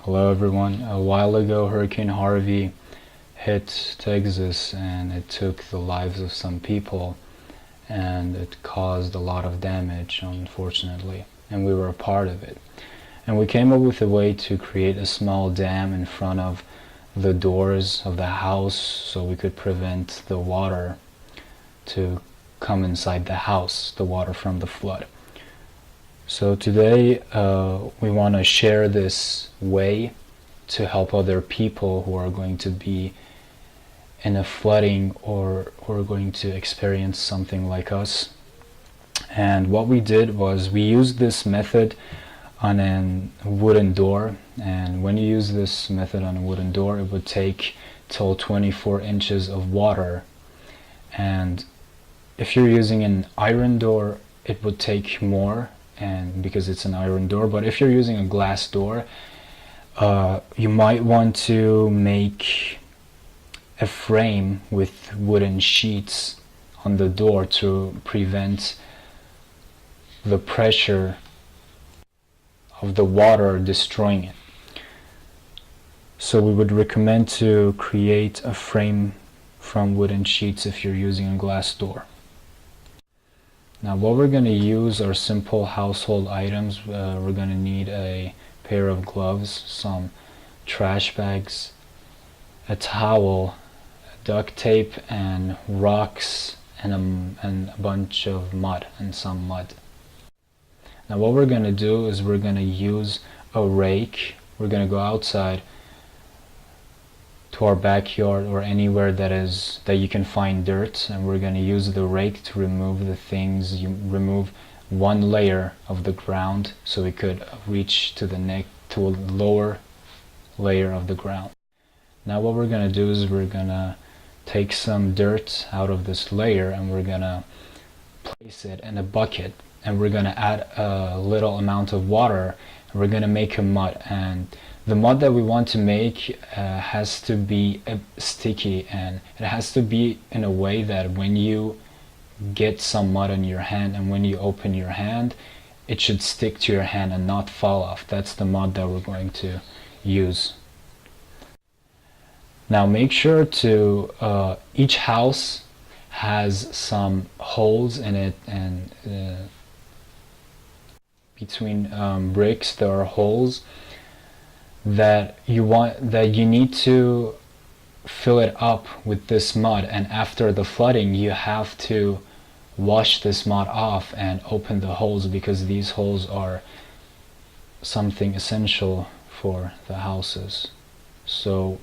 Hello everyone. A while ago, Hurricane Harvey hit Texas and it took the lives of some people and it caused a lot of damage, unfortunately, and we were a part of it. And we came up with a way to create a small dam in front of the doors of the house so we could prevent the water to come inside the house, the water from the flood. So today we want to share this way to help other people who are going to be in a flooding or who are going to experience something like us. And what we did was we used this method on a wooden door, and when you use this method on a wooden door, it would take till 24 inches of water. And if you're using an iron door, it would take more, and because it's an iron door. But if you're using a glass door, you might want to make a frame with wooden sheets on the door to prevent the pressure of the water destroying it. So we would recommend to create a frame from wooden sheets if you're using a glass door. Now what we're going to use are simple household items. We're going to need a pair of gloves, some trash bags, a towel, duct tape, and rocks, and a bunch of mud and some mud. Now what we're going to do is we're going to use a rake. We're going to go outside to our backyard or anywhere that you can find dirt, and we're going to use the rake to remove the things. You remove one layer of the ground so we could reach to a lower layer of the ground. Now what we're going to do is we're going to take some dirt out of this layer and we're going to place it in a bucket, and we're going to add a little amount of water, and we're going to make a mud. And the mud that we want to make has to be sticky, and it has to be in a way that when you get some mud on your hand and when you open your hand, it should stick to your hand and not fall off. That's the mud that we're going to use. Now make sure to each house has some holes in it, and between bricks there are holes that you need to fill it up with this mud, and after the flooding you have to wash this mud off and open the holes, because these holes are something essential for the houses. So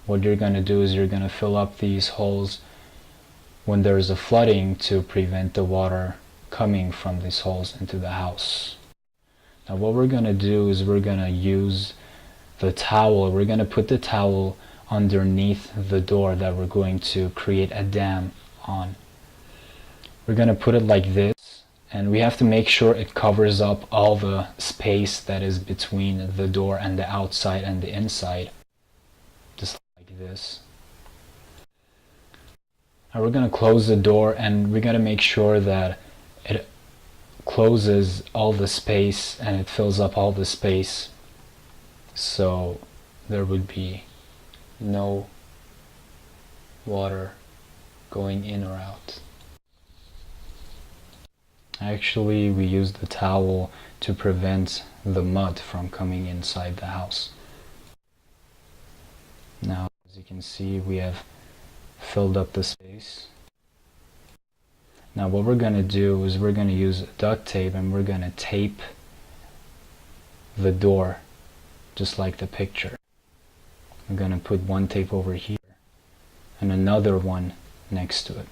what you're going to do is you're going to fill up these holes when there's a flooding to prevent the water coming from these holes into the house. Now what we're going to do is we're going to use the towel. We're going to put the towel underneath the door that we're going to create a dam on. We're going to put it like this, and we have to make sure it covers up all the space that is between the door and the outside and the inside, just like this. Now we're going to close the door, and we're going to make sure that it closes all the space and it fills up all the space, so there would be no water going in or out. Actually, we use the towel to prevent the mud from coming inside the house. Now, as you can see, we have filled up the space. Now what we're going to do is we're going to use duct tape, and we're going to tape the door just like the picture. I'm going to put one tape over here and another one next to it.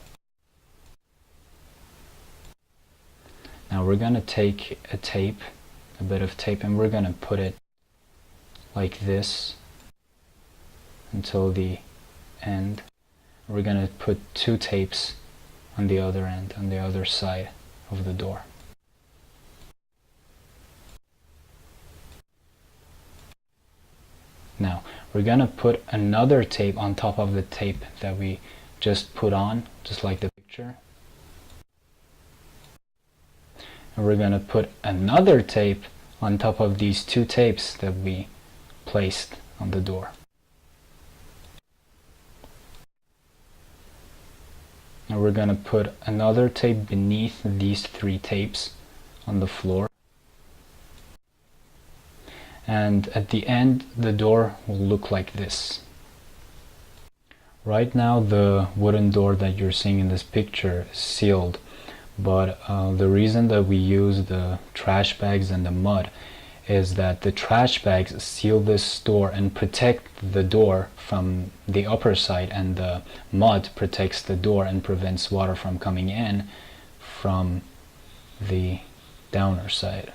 Now we're going to take a bit of tape, and we're going to put it like this until the end. We're going to put two tapes on the other end, on the other side of the door. Now we're going to put another tape on top of the tape that we just put on, just like the picture. And we're going to put another tape on top of these two tapes that we placed on the door. Now we're going to put another tape beneath these 3 tapes on the floor. And at the end, the door will look like this. Right now, the wooden door that you're seeing in this picture is sealed, but the reason that we use the trash bags and the mud is that the trash bags seal this door and protect the door from the upper side, and the mud protects the door and prevents water from coming in from the downer side.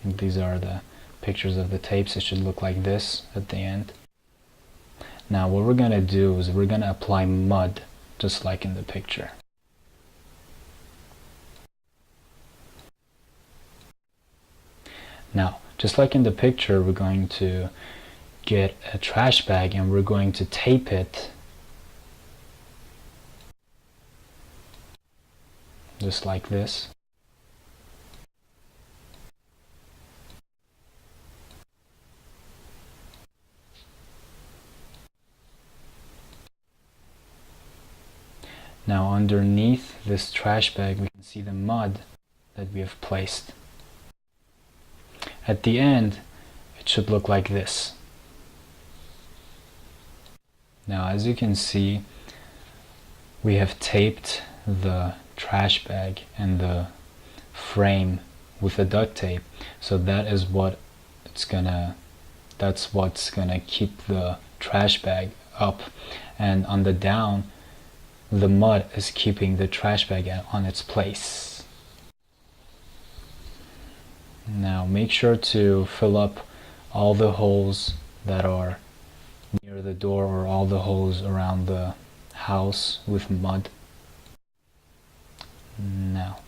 These are the pictures of the tapes. It should look like this at the end. Now what we're going to do is we're going to apply mud just like in the picture. Now just like in the picture, we're going to get a trash bag and we're going to tape it just like this. Now underneath this trash bag we can see the mud that we have placed. At the end it should look like this. Now as you can see, we have taped the trash bag and the frame with a duct tape, so that's what's gonna keep the trash bag up, and on the down the mud is keeping the trash bag on its place. Now make sure to fill up all the holes that are near the door or all the holes around the house with mud. Now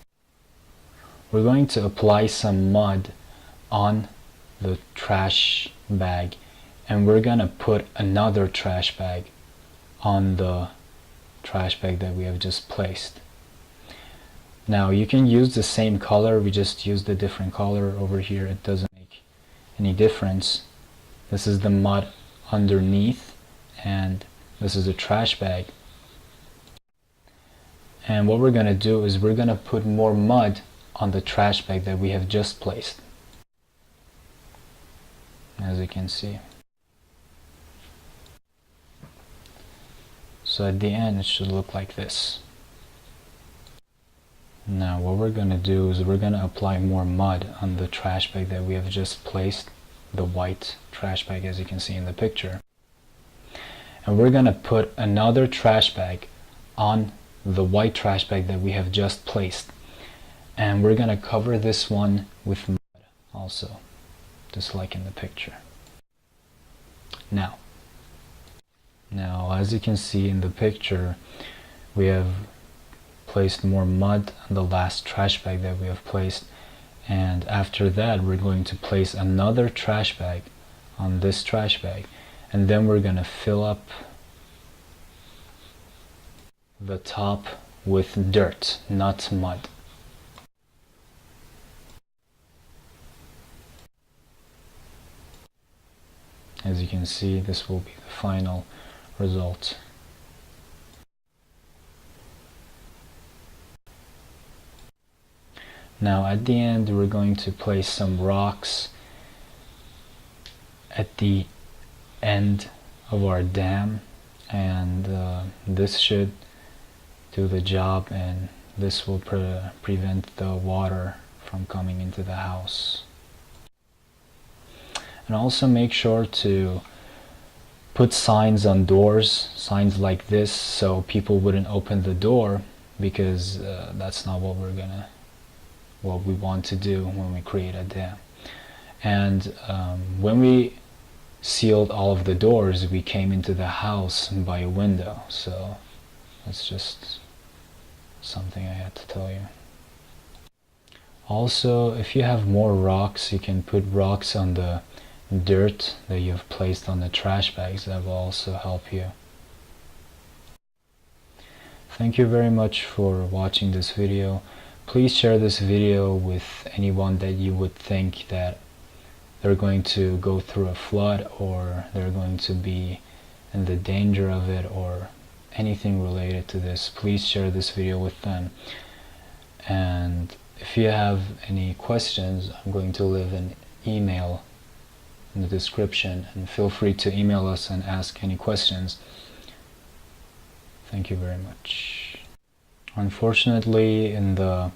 we're going to apply some mud on the trash bag, and we're gonna put another trash bag on the trash bag that we have just placed. Now you can use the same color, we just used a different color over here. It doesn't make any difference. This is the mud underneath and this is a trash bag. And what we're going to do is we're going to put more mud on the trash bag that we have just placed, as you can see. So at the end it should look like this. Now what we're going to do is we're going to apply more mud on the trash bag that we have just placed, the white trash bag as you can see in the picture. And we're going to put another trash bag on the white trash bag that we have just placed. And we're going to cover this one with mud also, just like in the picture. Now as you can see in the picture, we have placed more mud on the last trash bag that we have placed, and after that we're going to place another trash bag on this trash bag, and then we're going to fill up the top with dirt, not mud. As you can see, this will be the final result. Now at the end we're going to place some rocks at the end of our dam, and this should do the job, and this will prevent the water from coming into the house. And also make sure to put signs on doors, signs like this, so people wouldn't open the door, because that's not what we want to do when we create a dam. And when we sealed all of the doors, we came into the house by a window, so that's just something I had to tell you. Also, if you have more rocks, you can put rocks on the dirt that you've placed on the trash bags. That will also help you. Thank you very much for watching this video. Please share this video with anyone that you would think that they're going to go through a flood, or they're going to be in the danger of it, or anything related to this. Please share this video with them. And if you have any questions, I'm going to leave an email in the description, and feel free to email us and ask any questions. Thank you very much. Unfortunately, in the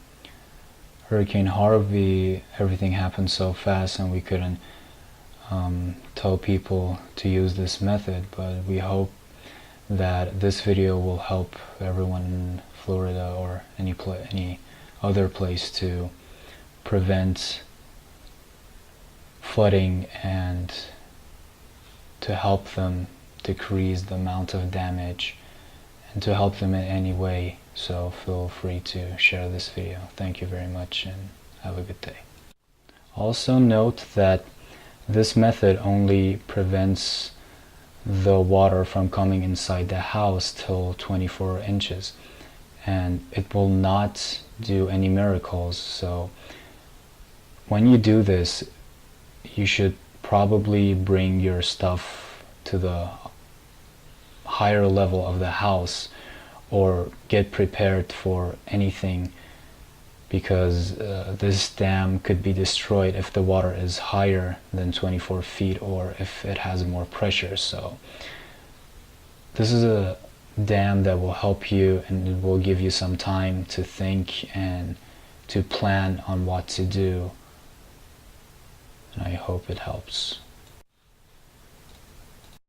Hurricane Harvey, everything happened so fast and we couldn't tell people to use this method, but we hope that this video will help everyone in Florida or any other place to prevent flooding and to help them decrease the amount of damage and to help them in any way. So feel free to share this video. Thank you very much and have a good day. Also note that this method only prevents the water from coming inside the house till 24 inches, and it will not do any miracles. So when you do this, you should probably bring your stuff to the higher level of the house or get prepared for anything, because this dam could be destroyed if the water is higher than 24 feet or if it has more pressure. So this is a dam that will help you, and it will give you some time to think and to plan on what to do, and I hope it helps.